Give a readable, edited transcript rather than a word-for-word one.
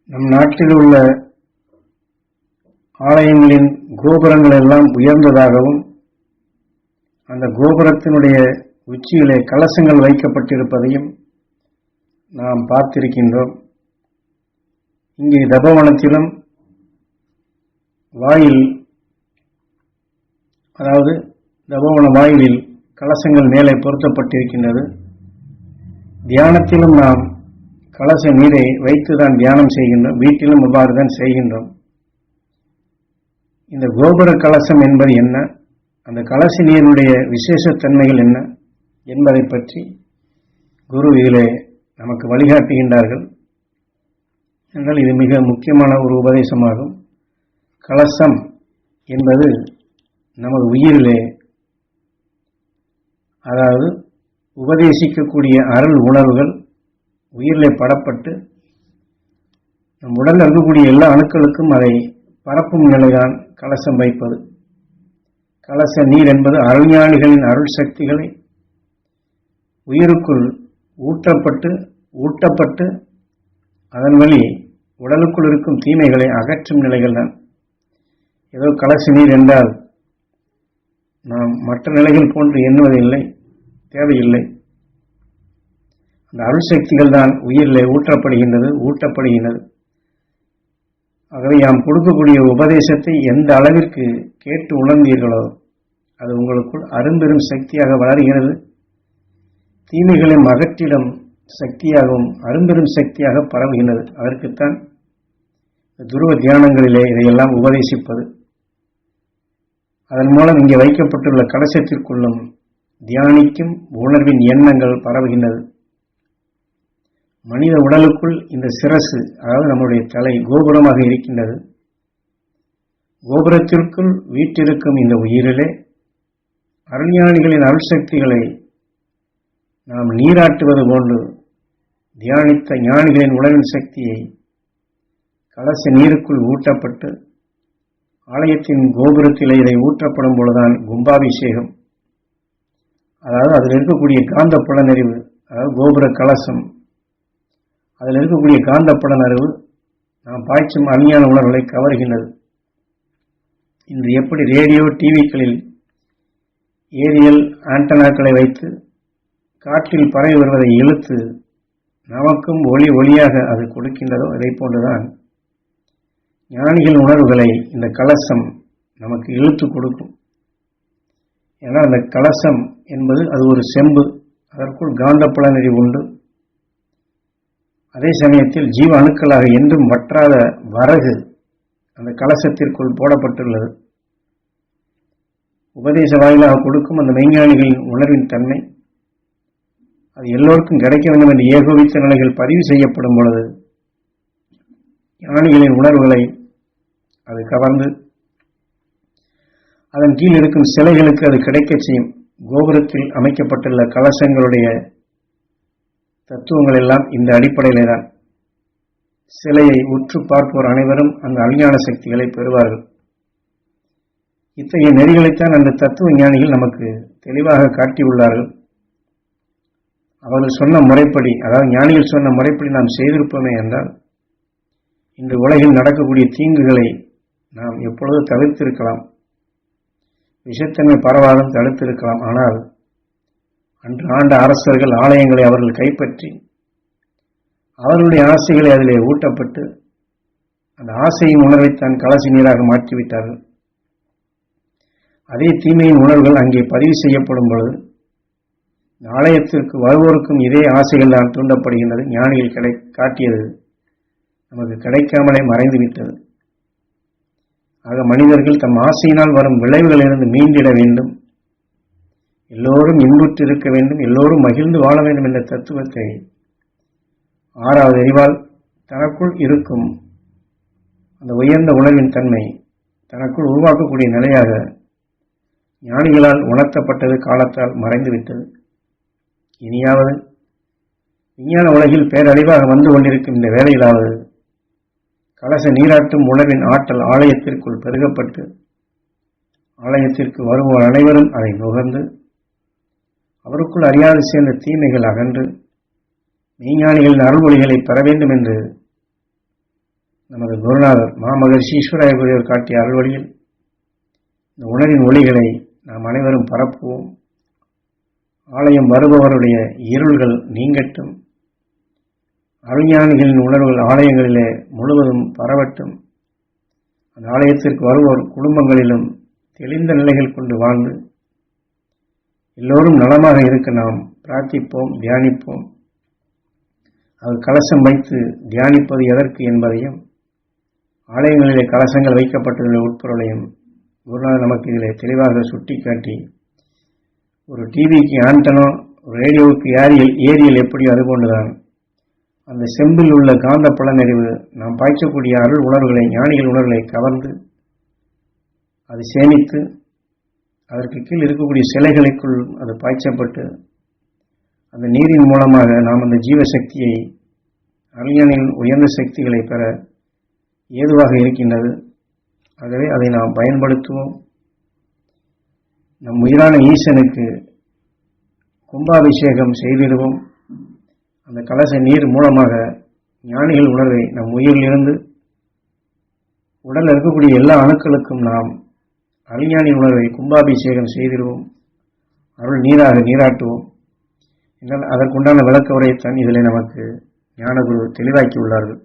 நம் நாட்டில் உள்ள ஆலயங்களின் கோபுரங்கள் எல்லாம் உயர்ந்ததாகவும் அந்த கோபுரத்தினுடைய உச்சியிலே கலசங்கள் வைக்கப்பட்டிருப்பதையும் நாம் பார்த்திருக்கின்றோம். இங்கே தபோவனத்திலும் வாயில், அதாவது தபோவன வாயிலில் கலசங்கள் மேலே பொருத்தப்பட்டிருக்கின்றது. தியானத்திலும் நாம் கலச நீரை வைத்துதான் தியானம் செய்கின்றோம். வீட்டிலும் அவ்வாறு தான் செய்கின்றோம். இந்த கோபுர கலசம் என்பது என்ன, அந்த கலச நீரினுடைய விசேஷத்தன்மைகள் என்ன என்பதை பற்றி குரு இதிலே நமக்கு வழிகாட்டுகின்றார்கள். என்றால் இது மிக முக்கியமான ஒரு உபதேசமாகும். கலசம் என்பது நமது உயிரிலே, அதாவது உபதேசிக்கக்கூடிய அருள் உணர்வுகள் உயிரிலே படப்பட்டு நம் உடலில் இருக்கக்கூடிய எல்லா அணுக்களுக்கும் அதை பரப்பும் நிலைதான் கலசம் வைப்பது. கலச நீர் என்பது அருள்ஞானிகளின் அருள் சக்திகளை உயிருக்குள் ஊட்டப்பட்டு அதன் வழி உடலுக்குள் இருக்கும் தீமைகளை அகற்றும் நிலைகள் தான். ஏதோ கலச நீர் என்றால் நாம் மற்ற நிலைகள் போன்று எண்ணுவதில்லை, தேவையில்லை. அந்த அருள் சக்திகள் தான் உயிரிலே ஊட்டப்படுகின்றது. ஆகவே நாம் கொடுக்கக்கூடிய உபதேசத்தை எந்த அளவிற்கு கேட்டு உணர்ந்தீர்களோ அது உங்களுக்குள் அரும்பெரும் சக்தியாக வளர்கிறது. தீமைகளை அகற்றிடும் சக்தியாகவும் அரும்பெரும் சக்தியாக பரவுகின்றது. அதற்குத்தான் துருவ தியானங்களிலே இதையெல்லாம் உபதேசிப்பது. அதன் மூலம் இங்கே வைக்கப்பட்டுள்ள கலசத்திற்குள்ளும் தியானிக்கும் உணர்வின் எண்ணங்கள் பரவுகின்றது. மனித உடலுக்குள் இந்த சிரசு, அதாவது நம்முடைய தலை கோபுரமாக இருக்கின்றது. கோபுரத்திற்குள் வீற்றிருக்கும் இந்த உயிரிலே அருள்ஞானிகளின் அருள் சக்திகளை நாம் நீராட்டுவது போன்று தியானித்த ஞானிகளின் உணர்வின் சக்தியை கலச நீருக்குள் ஊட்டப்பட்டு ஆலயத்தின் கோபுரத்திலே இதை ஊற்றப்படும் பொழுதுதான் கும்பாபிஷேகம், அதாவது அதில் இருக்கக்கூடிய காந்த புலனறிவு, அதாவது கோபுர கலசம், அதில் இருக்கக்கூடிய காந்த புலனறிவு நாம் பாய்ச்சும் அஞ்ஞான உணர்வுகளை கவர்கின்றது. இன்று எப்படி ரேடியோ டிவிக்களில் ஏரியல் ஆண்டனாக்களை வைத்து காற்றில் பரவி வருவதை இழுத்து நமக்கும் ஒளியாக அது கொடுக்கின்றதோ அதை போன்றுதான் ஞானிகள் உணர்வுகளை இந்த கலசம் நமக்கு இழுத்து கொடுக்கும். ஏன்னா அந்த கலசம் என்பது அது ஒரு செம்பு, அதற்குள் காந்த புலனறிவு உண்டு. அதே சமயத்தில் ஜீவ அணுக்களாக என்றும் வற்றாத வரகு அந்த கலசத்திற்குள் போடப்பட்டுள்ளது. உபதேச வாயிலாக கொடுக்கும் அந்த மெய்ஞானிகளின் உணர்வின் தன்மை அது எல்லோருக்கும் கிடைக்க வேண்டும் என்று ஏகோபித்த நிலைகள் பதிவு செய்யப்படும் பொழுது ஞானிகளின் உணர்வுகளை அது கவர்ந்து அதன் கீழ் இருக்கும் சிலைகளுக்கு அது கிடைக்க செய்யும். கோபுரத்தில் அமைக்கப்பட்டுள்ள கலசங்களுடைய தத்துவங்கள் எல்லாம் இந்த அடிப்படையிலே தான். சிலையை உற்று பார்ப்போர் அனைவரும் அந்த அஞ்ஞான சக்திகளை பெறுவார்கள். இத்தகைய நெறிகளைத்தான் அந்த தத்துவ ஞானிகள் நமக்கு தெளிவாக காட்டியுள்ளார்கள். அவர்கள் சொன்ன முறைப்படி, அதாவது ஞானிகள் சொன்ன முறைப்படி நாம் செய்திருப்போமே என்றால் இன்று உலகில் நடக்கக்கூடிய தீங்குகளை நாம் எப்பொழுது தவிர்த்திருக்கலாம், விஷத்தன்மை பரவாதும் தடுத்திருக்கலாம். ஆனால் அன்று ஆண்ட அரசர்கள் ஆலயங்களை அவர்கள் கைப்பற்றி அவர்களுடைய ஆசைகளை அதிலே ஊட்டப்பட்டு அந்த ஆசையின் உணர்வைத்தான் கலசி நீராக மாற்றிவிட்டார்கள். அதே தீமையின் உணர்வுகள் அங்கே பதிவு செய்யப்படும் பொழுது ஆலயத்திற்கு வருவோருக்கும் இதே ஆசைகள் தான் தூண்டப்படுகின்றது. ஞானிகள் காட்டியது நமக்கு கிடைக்காமலே மறைந்துவிட்டது. ஆக மனிதர்கள் தம் ஆசையினால் வரும் விளைவுகளிலிருந்து மீண்டிட வேண்டும், எல்லோரும் இன்புற்று இருக்க வேண்டும், எல்லோரும் மகிழ்ந்து வாழ வேண்டும் என்ற தத்துவத்தை ஆறாவது அறிவால் தனக்குள் இருக்கும் அந்த உயர்ந்த உணர்வின் தன்மை தனக்குள் உருவாக்கக்கூடிய நிலையாக ஞானிகளால் உணர்த்தப்பட்டது காலத்தால் மறைந்துவிட்டது. இனியாவது விஞ்ஞான உலகில் பேரழிவாக வந்து கொண்டிருக்கும் இந்த வேளையிலாவது கலச நீராட்டும் உணர்வின் ஆற்றல் ஆலயத்திற்குள் பெருகப்பட்டு ஆலயத்திற்கு வருவோர் அனைவரும் அதை நுகர்ந்து அவருக்குள் அறியாது சேர்ந்த தீமைகள் அகன்று மெய்ஞானிகளின் அருள்மொழிகளை பெற வேண்டும் என்று நமது குருநாதர் மாமகர்ஷி ஈஸ்வராயர் காட்டிய அருள்வழியில் இந்த உணரின் ஒளிகளை நாம் அனைவரும் பரப்புவோம். ஆலயம் வருபவருடைய இருள்கள் நீங்கட்டும். அருஞானிகளின் உணர்வுகள் ஆலயங்களிலே முழுவதும் பரவட்டும். அந்த ஆலயத்திற்கு வருவோர் குடும்பங்களிலும் தெளிந்த நிலைகள் கொண்டு வாழ்ந்து எல்லோரும் நலமாக இருக்க நாம் பிரார்த்திப்போம், தியானிப்போம். அது கலசம் வைத்து தியானிப்பது எதற்கு என்பதையும், ஆலயங்களிலே கலசங்கள் வைக்கப்பட்டுள்ள உட்பொருளையும் குருநாதர் நமக்கு இதிலே தெளிவாக சுட்டிக்காட்டி, ஒரு டிவிக்கு ஆண்டனோ, ஒரு ரேடியோவுக்கு ஏரியல் எப்படியோ அதுபோன்றுதான் அந்த செம்பில் உள்ள காந்த புலனறிவு நாம் பாய்ச்சக்கூடிய அருள் உணர்வுகளை, ஞானிகள் உணர்வுகளை கவர்ந்து அது சேமித்து அதற்கு கீழ் இருக்கக்கூடிய சிலைகளுக்குள் அது பாய்ச்சப்பட்டு அந்த நீரின் மூலமாக நாம் அந்த ஜீவசக்தியை, அறிஞனின் உயர்ந்த சக்திகளை பெற ஏதுவாக இருக்கின்றது. ஆகவே அதை நாம் பயன்படுத்துவோம். நம் உயிரான ஈசனுக்கு கும்பாபிஷேகம் செய்திடுவோம். அந்த கலச நீர் மூலமாக ஞானிகள் உணர்வை நம் உயிரிலிருந்து உடலில் இருக்கக்கூடிய எல்லா அணுக்களுக்கும் நாம் அறிஞானி உணர்வை கும்பாபிஷேகம் செய்திடுவோம். அருள் நீராக நீராட்டுவோம். அதற்குண்டான விளக்க உரையைத்தான் இதில் நமக்கு ஞானகுரு தெளிவாக்கி உள்ளார்கள்.